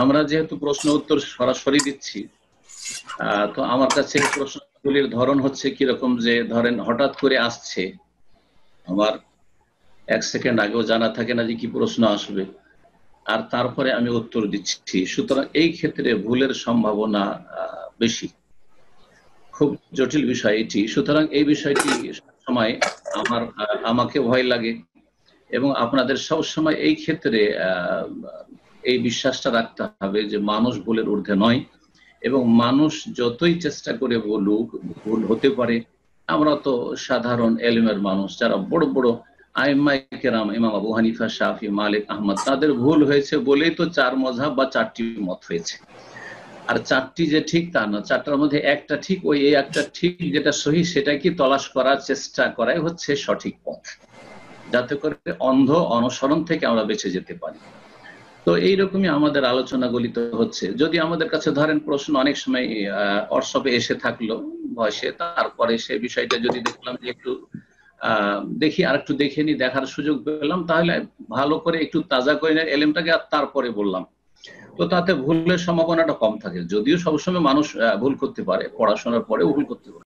আমরা যেহেতু প্রশ্ন উত্তর সরাসরি দিচ্ছি, তো আমার কাছে প্রশ্নগুলির ধরন হচ্ছে কিরকম, যে ধরেন হঠাৎ করে আসছে, আমার 1 সেকেন্ড আগেও জানা থাকে না যে কি প্রশ্ন আসবে, আর তারপরে আমি উত্তর দিচ্ছি। সুতরাং এই ক্ষেত্রে ভুলের সম্ভাবনা বেশি। খুব জটিল বিষয় এটি। সুতরাং এই বিষয়টি সময় আমাকে ভয় লাগে, এবং আপনাদের সব সময় এই ক্ষেত্রে এই বিশ্বাসটা রাখতে হবে যে মানুষ ভুলের ঊর্ধ্বে নয়, এবং মানুষ যতই চেষ্টা করে বলুক ভুল হতে পারে। আমরা তো সাধারণ এলিমের মানুষ, যারা বড় বড় আইম্মায়ে কেরাম, ইমাম আবু হানিফা, শাফি, মালিক, আহমদ, তাদের ভুল হয়েছে বলেই তো 4 মাযহাব বা 4টি মত হয়েছে। আর 4টি যে ঠিক তা না, 4টার মধ্যে একটা ঠিক, ওই একটা ঠিক যেটা সহি সেটাকে তলাশ করার চেষ্টা করাই হচ্ছে সঠিক পথ, যাতে করে অন্ধ অনুসরণ থেকে আমরা বেঁচে যেতে পারি। তো এইরকমই আমাদের আলোচনাগুলি তো হচ্ছে। যদি আমাদের কাছে ধরেন প্রশ্ন অনেক সময় হোয়াটসঅ্যাপে এসে থাকলো ভয়েসে, তারপরে সে বিষয়টা যদি দেখলাম যে একটু দেখি, আর একটু দেখে নি, দেখার সুযোগ পেলাম, তাহলে ভালো করে একটু তাজা করে এলেমটাকে আর তারপরে বললাম, তো তাতে ভুলের সম্ভাবনাটা কম থাকে। যদিও সবসময় মানুষ ভুল করতে পারে, পড়াশোনার পরেও ভুল করতে পারে।